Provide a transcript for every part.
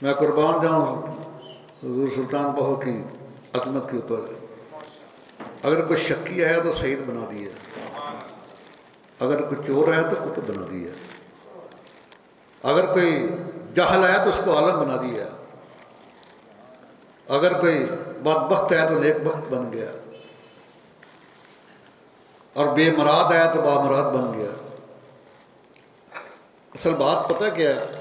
मैं कुर्बान जाऊँ हुजूर सुल्तान बहू की अजमत के ऊपर। अगर कोई शक्की आया तो शहीद बना दिया, अगर कोई चोर आया तो कुतुब बना दिया, अगर कोई जाहल आया तो उसको आलम बना दिया, अगर कोई बदबख्त आया तो नेकबख्त बन गया, और बेमराद आया तो बामराद बन गया। असल बात पता क्या है,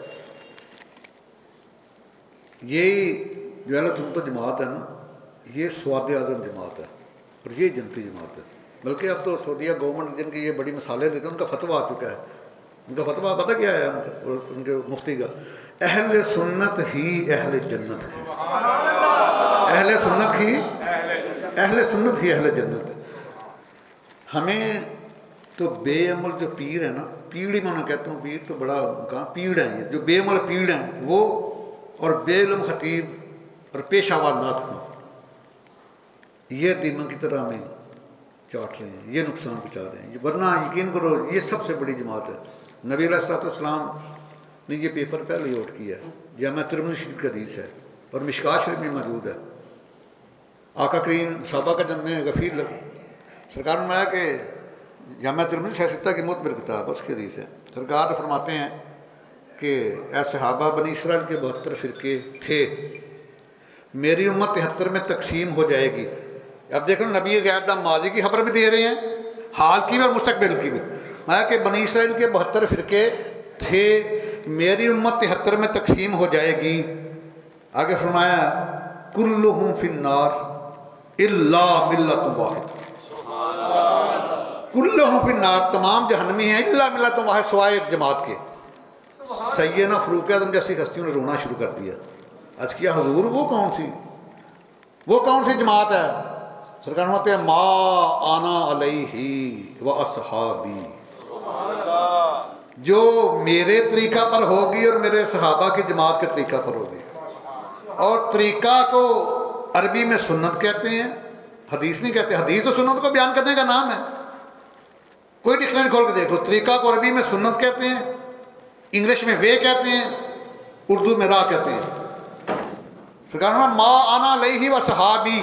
यही जो है ना सुन्नत जमात है ना, ये स्वाद आज़म जमात है और ये जनती जमात है। बल्कि अब तो सऊदीया गवर्नमेंट जिनकी ये बड़ी मिसालें देते हैं, उनका फतवा आ चुका है। उनका फतवा पता क्या है उनके मुफ्ती का? अहले सुन्नत ही अहले जन्नत है। अहले सुन्नत ही अहले जन्नत है। हमें तो बेअमल जो पीर है ना, पीड़ में मैं कहता हूँ, पीर तो बड़ा कहाँ पीड़ है, ये जो बेअमल पीड़ हैं वो, और बेइल्म खतीब और पेशावर नाथ खां, ये दीमक की तरह हमें चाट रहे हैं, ये नुकसान पहुँचा रहे हैं। वरना यकीन करो ये सबसे बड़ी जमात है। नबी अलैहिस्सलाम ने ये पेपर पहले ही आउट किया है। जामा तिरमिज़ी शरीफ की हदीस है और मिशकात शरीफ में मौजूद है। आका करीम साहबा का जन्म गफ़ीर सरकार में आया कि जामा तिरमिज़ी सियासत की मुतबर किताब, उसकी हदीस है। सरकार फरमाते हैं कि ऐ सहाबा बनी इसराइल के 72 फ़िरके थे, मेरी उम्मत 73 में तकसीम हो जाएगी। अब देखो नबी गैब माजी की खबर भी दे रहे हैं, हाल की भी और मुस्तकबिल की भी। मैं कि बनी इसराइल के 72 फ़िरके थे, मेरी उम्मत 73 में तकसीम हो जाएगी। आगे फरमाया कुल्लुहुम फिन्नार इल्ला मिल्लतुन वाहिद, कुल्लुहुम फिन्नार, तमाम जहन्नमी हैं, इल्ला मिल्लतुन वाहिद, सिवाय एक जमात के। सैयदना फ़ारूक आज़म जैसी हस्तियों ने रोना शुरू कर दिया। आज किया हुजूर वो कौन सी जमात है? सरकार होते हैं मा आना अलैहि व अस्हाबी, जो मेरे तरीका पर होगी और मेरे सहाबा की जमात के तरीका पर होगी। और तरीका को अरबी में सुन्नत कहते हैं, हदीस नहीं कहते। हदीस और सुन्नत को बयान करने का नाम है। कोई डिक्शनरी खोल के देख लो, तरीका को अरबी में सुन्नत कहते हैं, इंग्लिश में वे कहते हैं, उर्दू में राह कहते हैं। सरकार मा आना अलैहि व सहाबी,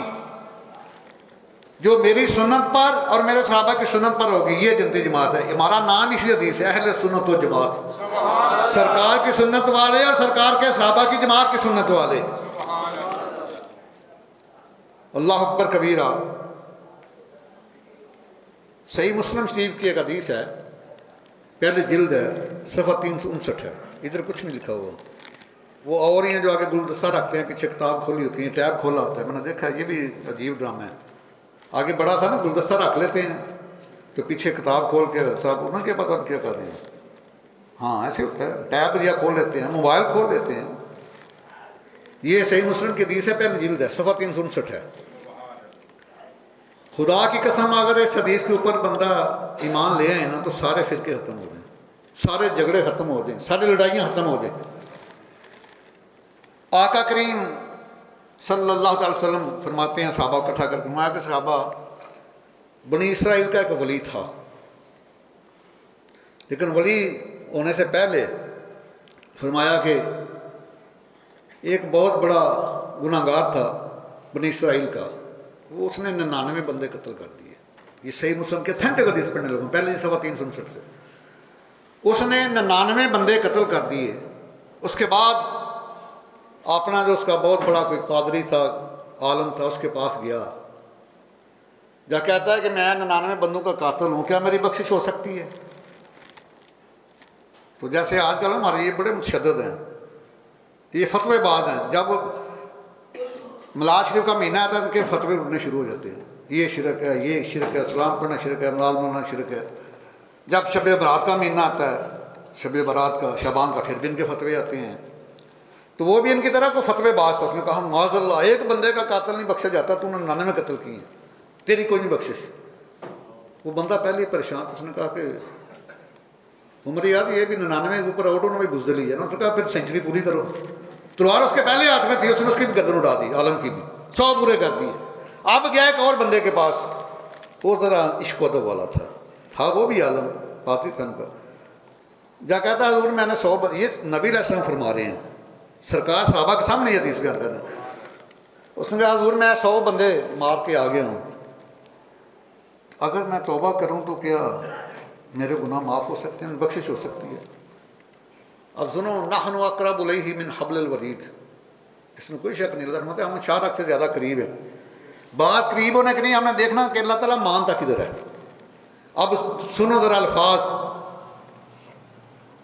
जो मेरी सुन्नत पर और मेरे सहाबा की सुन्नत पर होगी, ये जनती जमात है। हमारा नाम इसी हदीस है, अहले सुन्नत व जमात। सरकार की सुन्नत वाले और सरकार के सहाबा की जमात की सुन्नत वाले। अल्लाह अकबर कबीरा। सही मुस्लिम शरीफ की एक हदीस है, पहले जिल्द है, सफ़ा 359 है। इधर कुछ नहीं लिखा हुआ। वो और ही हैं जो आगे गुलदस्ता रखते हैं, पीछे किताब खोली होती है, टैब खोला होता है। मैंने देखा है, ये भी अजीब ड्रामा है। आगे बड़ा सा ना गुलदस्ता रख लेते हैं, तो पीछे किताब खोल के साहब उन्हें क्या पता क्या कर रहे हैं। हाँ ऐसे होता है, टैब या खोल लेते हैं, मोबाइल खोल लेते हैं। ये सही मुस्लिम की हदीस है, पहले जिल्द है, सफ़ा 359 है। खुदा की कसम अगर इस हदीस के ऊपर बंदा ईमान ले आए ना, तो सारे फिरके ख़त्म हो जाएं, सारे झगड़े ख़त्म हो जाएं, सारी लड़ाइयाँ ख़त्म हो जाएं। आका करीम सल्लल्लाहु अलैहि वसल्लम फरमाते हैं, सहाबा इकट्ठा करके फरमाया कि सहाबा बनी इसराइल का एक वली था, लेकिन वली होने से पहले फरमाया कि एक बहुत बड़ा गुनाहगार था बनी इसराइल का, वो उसने 99 बंदे कत्ल कर दिए। ये सही मुस्लिम के अथेंटिक हदीस पढ़ने लगा पहले 359 से। उसने 99 बंदे कत्ल कर दिए। उसके बाद अपना जो उसका बहुत बड़ा कोई पादरी था, आलम था, उसके पास गया, जा कहता है कि मैं 99 बंदों का कातिल हूँ, क्या मेरी बख्शिश हो सकती है? तो जैसे आजकल हमारे ये बड़े मुतशद्दिद हैं, ये फतवेबाज हैं। जब मिलाद शरीफ का महीना आता है, उनके फतवे उठने शुरू हो जाते हैं, ये शिरक है, ये शिरक है, सलाम पढ़ना शिरक है, नमाज़ पढ़ना शिरक है। जब शब बरात का महीना आता है, शब बरात का, शबान का, फिर भी इनके फतवे आते हैं। तो वो भी इनकी तरह को फतवेबाज था। उसने कहा माज़अल्लाह, एक बंदे का कातिल नहीं बख्शा जाता, तूने 99 कत्ल किए, तेरी कोई नहीं बख्शिश। वो बंदा पहले ही परेशान, उसने कहा कि उम्र याद ये भी 99 के ऊपर आउट होना भी बुज़दिली है ना। उसने कहा फिर सेंचुरी पूरी करो। तलवार उसके पहले हाथ में थी, उसने उसकी भी गर्दन उड़ा दी, आलम की भी 100 पूरे कर दिए। अब गया एक और बंदे के पास, वो ज़रा इश्क अदब वाला था वो भी आलम पाकिस्तान का। जा कहता हजूर मैंने 100, ये नबी अलैहिस्सलाम फरमा रहे हैं सरकार सहाबा के सामने ये हदीस बयान कर रहे हैं। उसने कहा हुजूर मैं 100 बंदे मार के आ गया हूँ, अगर मैं तौबा करूँ तो क्या मेरे गुनाह माफ़ हो सकते हैं, बख्शिश हो सकती है? अब सुनो, नहनु अक़रबु इलैहि मिन हब्लिल वरीद, इसमें कोई शक नहीं। मतलब हम शाह से ज़्यादा करीब है। बात करीब होने की नहीं, हमने देखना कि अल्लाह ताला मानता किधर है। अब सुनो ज़रा अल्फाज,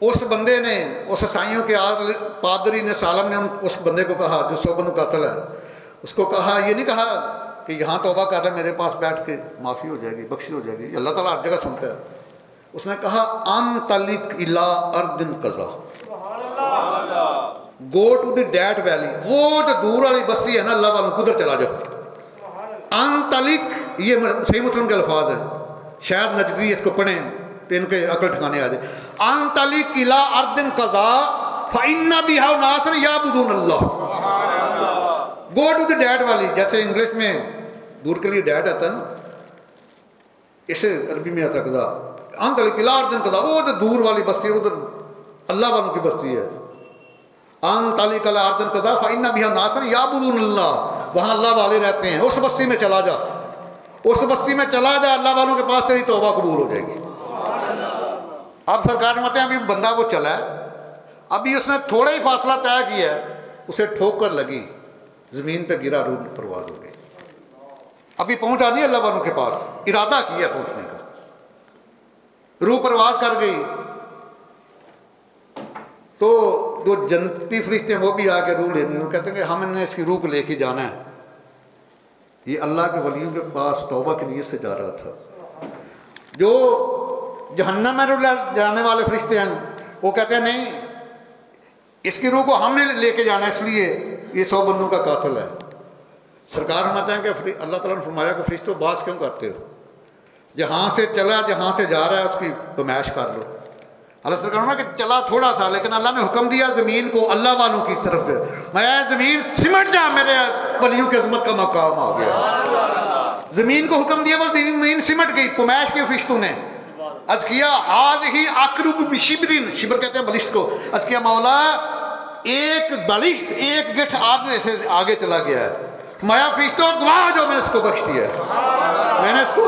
उस बंदे ने, उस ईसाइयों के पादरी ने, सालम ने उस बंदे को कहा जो 100 बंदों का कत्ल है, उसको कहा, ये नहीं कहा कि यहाँ तौबा कर रहा मेरे पास बैठ के माफ़ी हो जाएगी, बख्शी हो जाएगी, अल्लाह ताला हर जगह सुनता है। उसने कहा अन-तलिक इला अर्दिन कज़ा, go to the that valley, वो जो दूर वाली बस्ती है ना अल्लाह वालों, उधर चला जाओ। अन-तलिक, ये सही मुस्लिम के अल्फाज है, शायद नजदी इसको पढ़ें तो इनके अकल ठिकाने आ जाए। अन-तलिक इला अर्दिन कज़ा फ़इन्ना बिहा नासन याबुदून अल्लाह, गो टू द डैट वाली, जैसे इंग्लिश में दूर के लिए डैट आता है ना, इसे अरबी में आता कदा। अन-तलिक इला अर्दिन कज़ा, वो जो दूर वाली बस्ती है, उधर अल्लाह वालों की बस्ती है। अन-तलिक इला अर्दिन कज़ा फ़इन्ना बिहा नासन याबुदून अल्लाह, वहाँ अल्लाह वाले रहते हैं, उस बस्ती में चला जा, उस बस्ती में चला जा, अल्लाह वालों के पास तेरी तौबा कबूल हो जाएगी। अब सरकार कहते हैं अभी बंदा वो चला है, अभी उसने थोड़ा ही फासला तय किया है, उसे ठोकर लगी, ज़मीन पे गिरा, रूह परवाज हो गई। अभी पहुंचा नहीं अल्लाह वालों के पास, इरादा किया पहुंचने का, रूह परवाज कर गई। तो जो जन्नती फरिश्ते हैं वो भी आके रूह लेने, वो कहते हैं कि हमने इसकी रूह को लेके जाना है। ये अल्लाह के वलियों के पास तौबा की नीयत से जा रहा था। जो जहन्नम में जाने वाले फरिश्ते हैं वो कहते हैं नहीं, इसकी रूह को हमने लेके जाना है, इसलिए ये 100 बंदों का कातिल है। सरकार फरमाते हैं कि अल्लाह ताला ने फरमाया कि फरिश्तों बास क्यों करते हो, जहाँ से चला, जहाँ से जा रहा है उसकी फरमाइश कर लो। अल्लाह सरकार में कि चला थोड़ा था, लेकिन अल्लाह ने हुक्म दिया ज़मीन को अल्लाह वालों की तरफ से, मैं ज़मीन सिमट जा, मेरे वलियों की अज़मत का मकाम आ गया। ज़मीन को हुक्म दिया, वो ज़मीन सिमट गई। पुमैश के फरिश्तों ने अर्ज़ किया हाज़ ही अक़रब बिशिब्रिन, शिब्र कहते हैं बलिश्त को, अर्ज़ किया मौला एक बलिश्त, एक गिठ आगे से आगे चला गया है। माया फरिश्तों गवाह जो मैंने इसको बख्श दिया है, मैंने इसको।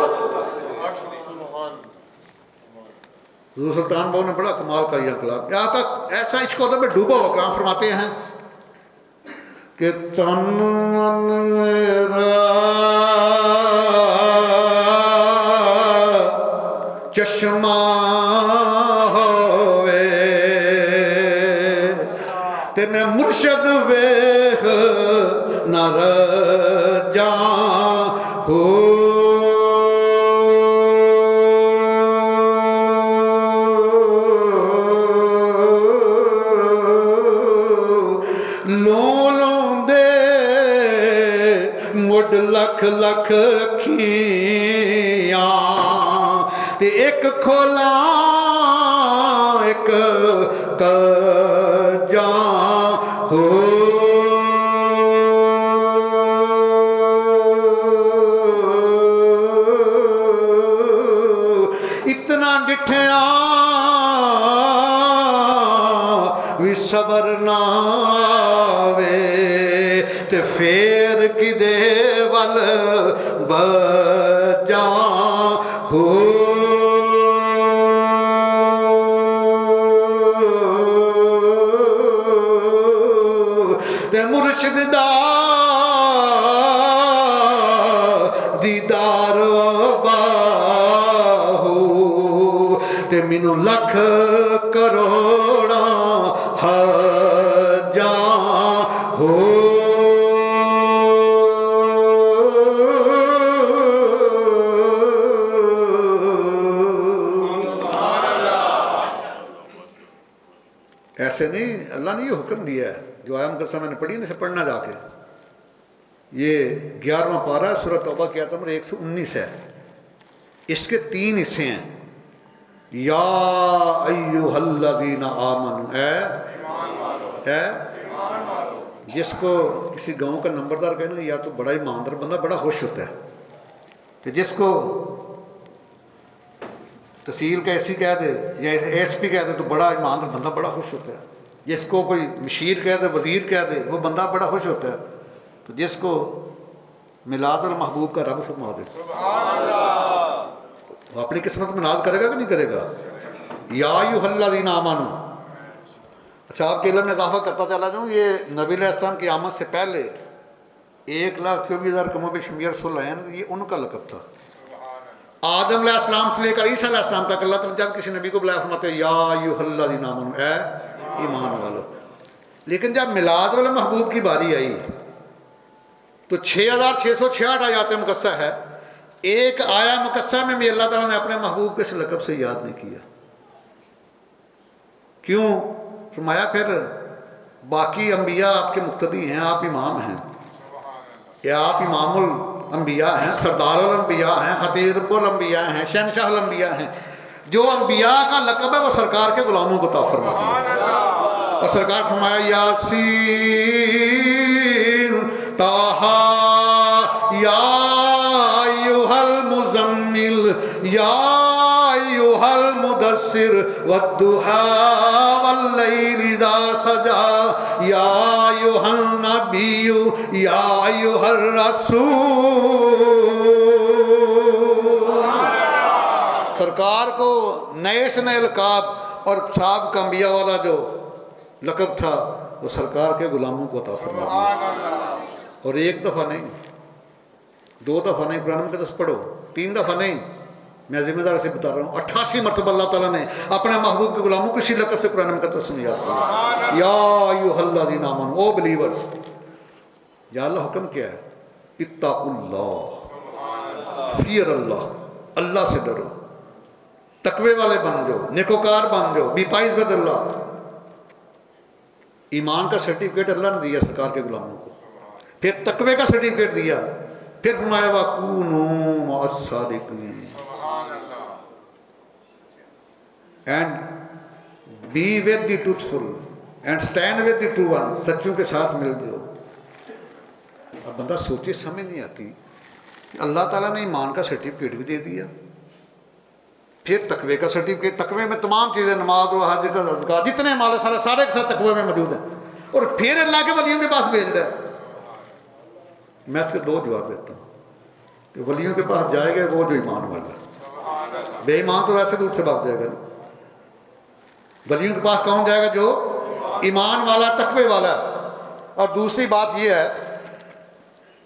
हुज़ूर सुल्तान बाहू ने बड़ा कमाल का यह कलाम, यहाँ तक ऐसा इश्क होता में डूबा हुआ कलाम फरमाते हैं कि तन मेरा चश्मा होवे ते मैं मुर्शद वेख न रजा हो, लख लख अखियां ते एक खोला एक कजा हो, इतना डिठया भी सबर ना आवे ते फेर किदे वल बजा हो। ते मुर्शिद दा दीदार बाहू ते मैनू लख करोड़ा हजा हो। ऐसे नहीं, अल्लाह ने ये हुक्म दिया है जो आयम कसम मैंने पढ़ी ना, इसे पढ़ना जाके। ये 11वां पारा सूरह तौबा की आयत नंबर 119 है। इसके 3 हिस्से हैं। या अय्युहल्लज़ीना आमनू, जिसको किसी गांव का नंबरदार कहना या तो बड़ा ईमानदार बंदा बड़ा खुश होता है, तो जिसको तहसील का एसी कह दे या एसपी कह दे तो बड़ा ईमानदार बंदा बड़ा खुश होता है। जिसको कोई मशीर कह दे, वज़ीर कह दे, वो बंदा बड़ा खुश होता है। तो जिसको मिलादुल महबूब का रब फरमा दे, वो अपनी किस्मत में नाज करेगा कि नहीं करेगा? या अय्युहल्लज़ीना आमनू। अच्छा, आपके इल्म में इजाफा करता चला जाऊँ, ये नबी अलैहिस्सलाम की आमद से पहले 1,24,000 कमो बेशुमार रसूल आए हैं, ये उनका लक़ब था। आदम अलैहिस्सलाम से लेकर ईसा अलैहिस्सलाम तक अल्लाह ताला जब किसी नबी को बुलाया फरमाते या अय्युहल्लज़ीना आमनू, ऐ ईमान वालो। लेकिन जब मिलाद वाले महबूब की बारी आई तो 6,666 आयात मुकस्सा है। एक आया मुकस्सा में भी अल्लाह ताला ने अपने महबूब के इस लक़ब से याद नहीं किया। क्यों? फरमाया फिर बाकी अंबिया आपके मुक्तदी हैं, आप इमाम हैं, या आप इमामुल अंबिया हैं, सरदारुल अंबिया हैं, खतीबुल अंबिया हैं, शहनशाहुल अंबिया हैं। जो अंबिया का लक़ब है वो सरकार के गुलामों को अता फरमाते हैं। और सरकार फरमाया यासीन ताहा या अय्युहल मुज़म्मिल या अय्युहल मुदस्सिर वद्दुहा वल्लैलि इज़ा सजा या अय्युहन नबिय्यु या अय्युहर रसूल। सरकार को नए से नए लक़ाब और साहब का अंबिया वाला जो लक़ब था वो सरकार के गुलामों को अता फरमा दिया। और एक दफ़ा नहीं, 2 दफ़ा नहीं, कुरान मुक़द्दस पढ़ो, 3 दफ़ा नहीं, मैं जिम्मेदार से बता रहा हूँ, 88 मरतबा अल्लाह ताला ने अपने महबूब के गुलामों को इसी लक़ब से कुरान मुक़द्दस में याद किया, या अय्युहल्लज़ीना आमनू, ओ बिलीवर्स। या अल्लाह हुक्म क्या है? इत्तक़ुल्लाह, फियर अल्लाह, अल्लाह से डरो, तकवे वाले बन जाओ, नेकोकार बन जाओ, बी पाइज विद अल्लाह। ईमान का सर्टिफिकेट अल्लाह ने दिया सरकार के गुलामों को, फिर तकवे का सर्टिफिकेट दिया, फिर फरमाया वकूनू मअस-सादिकीन, and be with the truthful and stand with the true one, सच्चों के साथ मिल जाओ। अब बंदा सोचे, समझ नहीं आती, अल्लाह ताला ने ईमान का सर्टिफिकेट भी दे दिया, फिर तकवे का सर्टिफिकेट, तकवे में तमाम चीज़ें, नमाज व हज का ज़कात, जितने माल सारे के साथ तकवे में मौजूद हैं, और फिर अल्लाह के वलियों के पास भेज रहा है। मैं इसके 2 जवाब देता हूँ कि वलियों के पास जाएगा वो जो ईमान वाला, बेईमान तो वैसे दूर से भाग जाएगा। वलियों के पास कौन जाएगा? जो ईमान वाला, तकवे वाला। और दूसरी बात यह है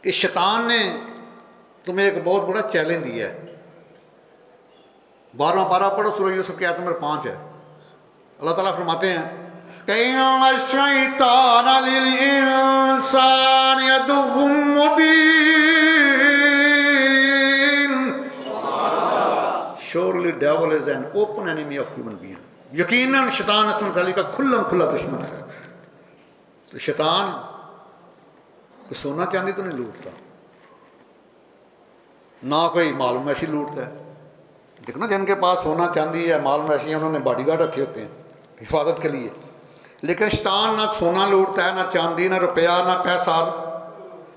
कि शैतान ने तुम्हें एक बहुत बड़ा चैलेंज दिया है। 12वां पारा पढ़ो, सूरह यूसुफ की आयत नंबर 5 है। अल्लाह ताला फरमाते हैं इन्ना शैतान लिल इंसान अदुव्वुम मुबीन, surely devil is an open enemy of human being। यकीनन शैतान असलन का खुल्लम खुला दुश्मन है। तो शैतान कोई सोना चांदी तो नहीं लूटता, ना कोई मालूम मैशी लूटता है। देखो ना, जिनके पास सोना चांदी है, माल मैशी है, उन्होंने बॉडीगार्ड रखे होते हैं हिफाजत के लिए। लेकिन शैतान ना सोना लूटता है, ना चांदी, ना रुपया, ना पैसा,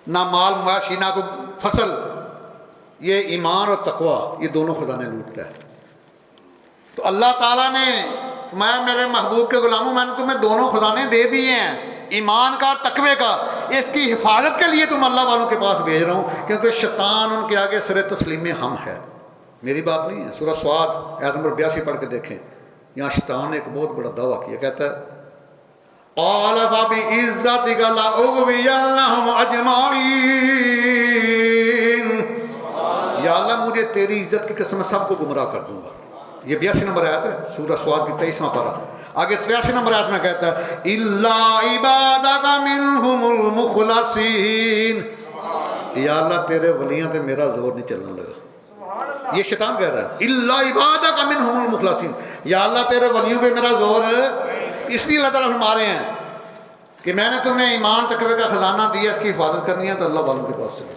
ना माल मैशी, ना कोई फसल। ये ईमान और तकवा, ये दोनों खजाने लूटता है। तो अल्लाह ताला ने, मैं मेरे महबूब के गुलामों, मैंने तुम्हें दोनों खजाने दे दिए हैं, ईमान का और तकवे का। इसकी हिफाजत के लिए तुम अल्लाह वालों के पास भेज रहा हूँ, क्योंकि शैतान उनके आगे सरे तस्लीम हम है। मेरी बात नहीं है। सूरह स्वाद आयत नंबर 82 पढ़ के देखें। यहाँ शैतान ने एक बहुत बड़ा दावा किया, कहता है या अल्लाह, मुझे तेरी इज्जत की कसम सबको गुमराह कर दूंगा। ये 82 नंबर आयत है, सूरह स्वाद की 23वां पारा। आगे 83 नंबर आयत में कहता है इल्ला इबादका मिनहुमुल मुखलसीन, या अल्लाह तेरे वलियां पे मेरा जोर नहीं चलने लगा। ये शैतान कह रहा है इल्ला इबादका मिनहुमुल मुखलसीन, या अल्लाह तेरे वलियों पे मेरा जोर इसलिए अल्लाह ताला फरमा रहे हैं कि मैंने तुम्हें ईमान तकवे का खजाना दिया, इसकी हिफाजत करनी है तो अल्लाह वालों के पास चलो।